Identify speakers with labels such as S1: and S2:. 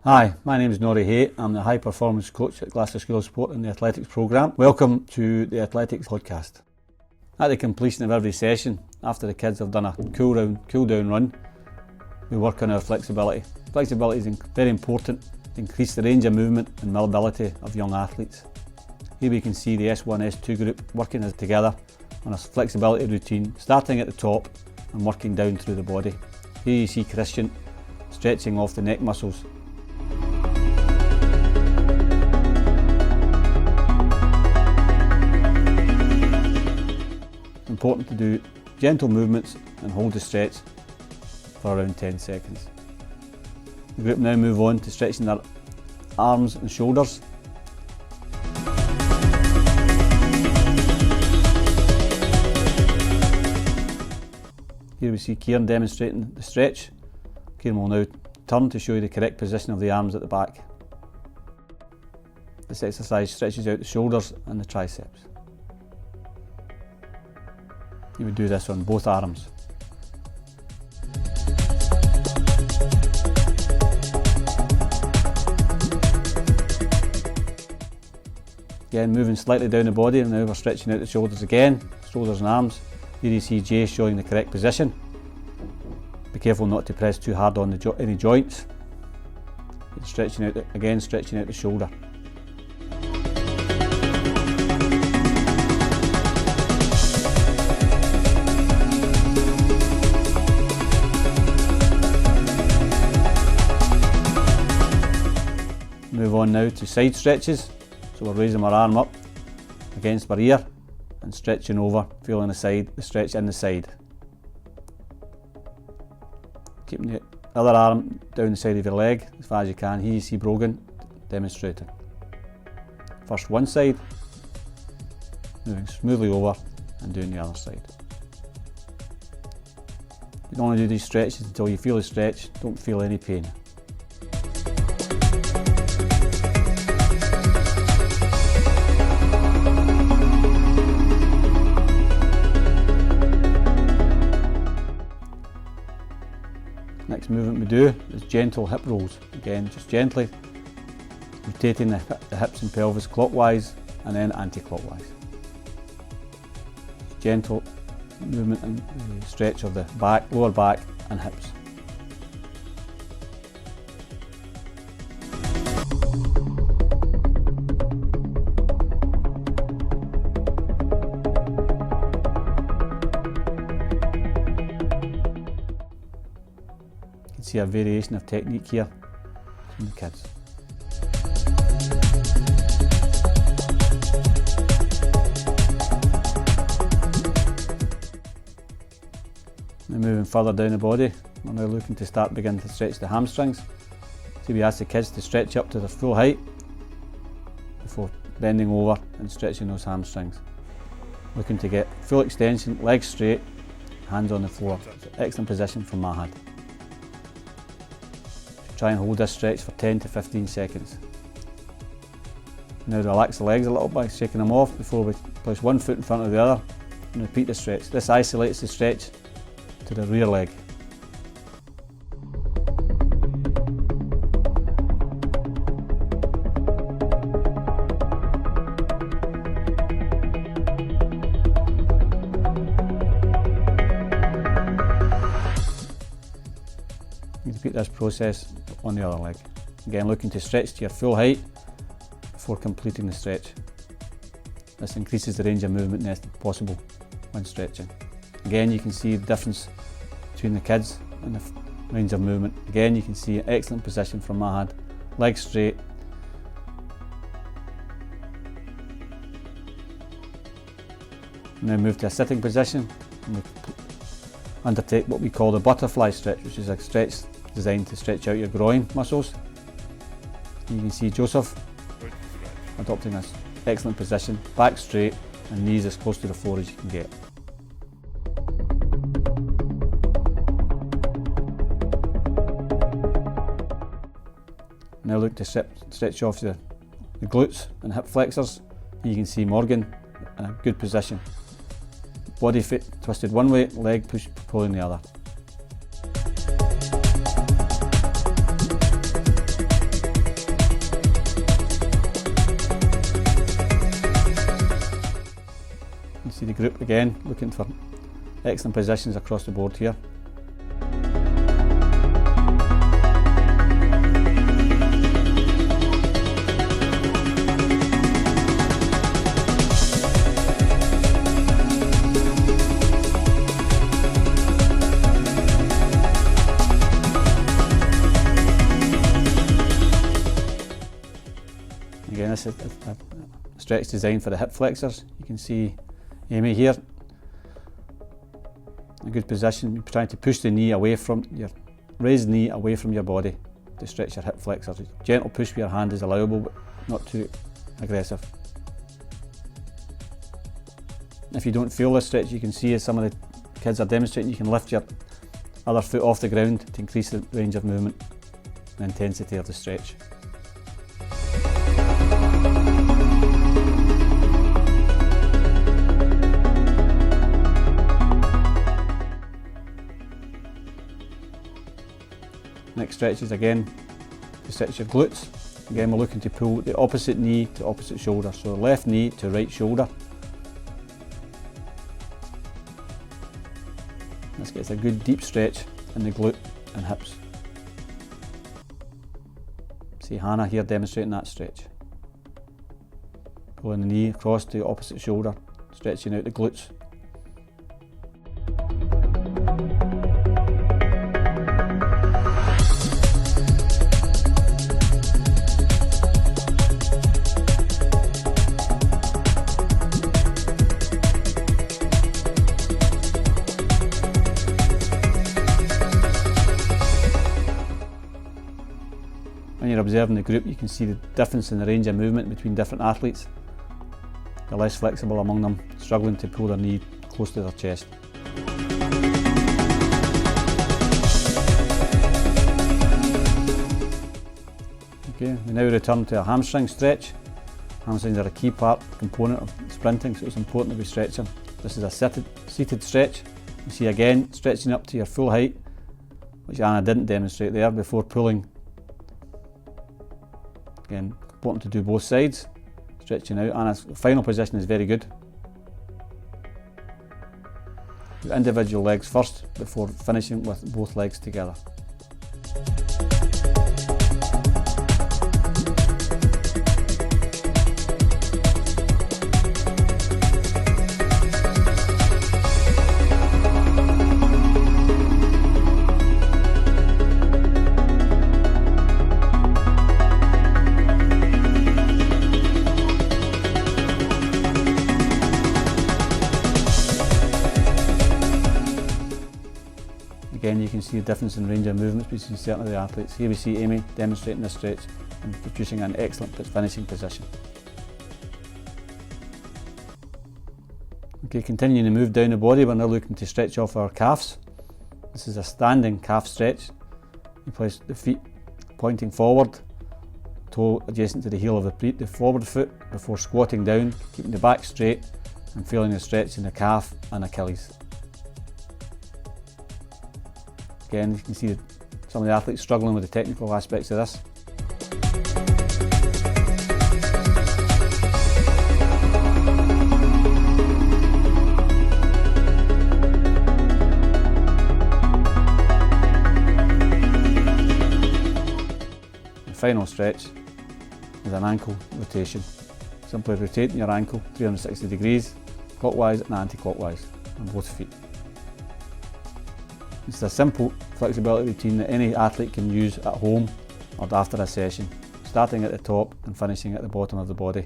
S1: Hi, my name is Norrie Hay. I'm the high performance coach at Glasgow School of Sport in the athletics programme. Welcome to the Athletics podcast. At the completion of every session, after the kids have done a cool down run, we work on our flexibility. Flexibility is very important to increase the range of movement and mobility of young athletes. Here we can see the S1, S2 group working together on a flexibility routine, starting at the top and working down through the body. Here you see Christian stretching off the neck muscles. It's important to do gentle movements and hold the stretch for around 10 seconds. The group now move on to stretching their arms and shoulders. Here we see Kieran demonstrating the stretch. Kieran will now turn to show you the correct position of the arms at the back. This exercise stretches out the shoulders and the triceps. You would do this on both arms. Again, moving slightly down the body, and now we're stretching out the shoulders again, shoulders and arms. Here you see Jay showing the correct position. Be careful not to press too hard on any joints. Stretching out the shoulder. Move on now to side stretches. So we're raising our arm up against our ear and stretching over, feeling the stretch in the side. Keeping the other arm down the side of your leg as far as you can. Here you see Brogan demonstrating. First one side, moving smoothly over and doing the other side. You don't want to do these stretches until you feel the stretch, don't feel any pain. Next movement we do is gentle hip rolls. Again, just gently rotating the hips and pelvis clockwise and then anti-clockwise. Gentle movement and stretch of the back, lower back and hips. See a variation of technique here from the kids. Now moving further down the body, we're now looking to begin to stretch the hamstrings. So we ask the kids to stretch up to their full height before bending over and stretching those hamstrings. Looking to get full extension, legs straight, hands on the floor. Excellent position from Mahad. Try and hold this stretch for 10 to 15 seconds. Now relax the legs a little by shaking them off before we place one foot in front of the other and repeat the stretch. This isolates the stretch to the rear leg. You repeat this process on the other leg. Again, looking to stretch to your full height before completing the stretch. This increases the range of movement possible when stretching. Again, you can see the difference between the kids and the range of movement. Again, you can see an excellent position from Mahad. Legs straight. Now move to a sitting position and we undertake what we call the butterfly stretch, which is a stretch designed to stretch out your groin muscles. You can see Joseph adopting this excellent position, back straight and knees as close to the floor as you can get. Now look to stretch off the glutes and hip flexors. You can see Morgan in a good position. Body fit twisted one way, leg pulling the other. group again, looking for excellent positions across the board here. Again, this is a stretch designed for the hip flexors. You can see Amy here, a good position. You're trying to push the knee away from your, raise the knee away from your body to stretch your hip flexors. Gentle push with your hand is allowable, but not too aggressive. If you don't feel this stretch, you can see as some of the kids are demonstrating, you can lift your other foot off the ground to increase the range of movement and intensity of the stretch. Next stretch is again to stretch your glutes. Again, we're looking to pull the opposite knee to opposite shoulder, so left knee to right shoulder. This gets a good deep stretch in the glute and hips. See Hannah here demonstrating that stretch. Pulling the knee across to the opposite shoulder, stretching out the glutes. When you're observing the group, you can see the difference in the range of movement between different athletes. The less flexible among them, struggling to pull their knee close to their chest. Okay, we now return to a hamstring stretch. Hamstrings are a key component of sprinting, so it's important that we stretch them. This is a seated stretch. You see again, stretching up to your full height, which Anna didn't demonstrate there, before pulling. Again, important to do both sides. Stretching out. Anna's final position is very good. Do individual legs first before finishing with both legs together. Again, you can see the difference in range of movements between certain of the athletes. Here we see Amy demonstrating this stretch and producing an excellent finishing position. Okay, continuing to move down the body, we're now looking to stretch off our calves. This is a standing calf stretch. You place the feet pointing forward, toe adjacent to the heel of the forward foot before squatting down, keeping the back straight and feeling the stretch in the calf and Achilles. Again, you can see some of the athletes struggling with the technical aspects of this. The final stretch is an ankle rotation. Simply rotating your ankle 360 degrees, clockwise and anti-clockwise on both feet. It's a simple flexibility routine that any athlete can use at home or after a session, starting at the top and finishing at the bottom of the body.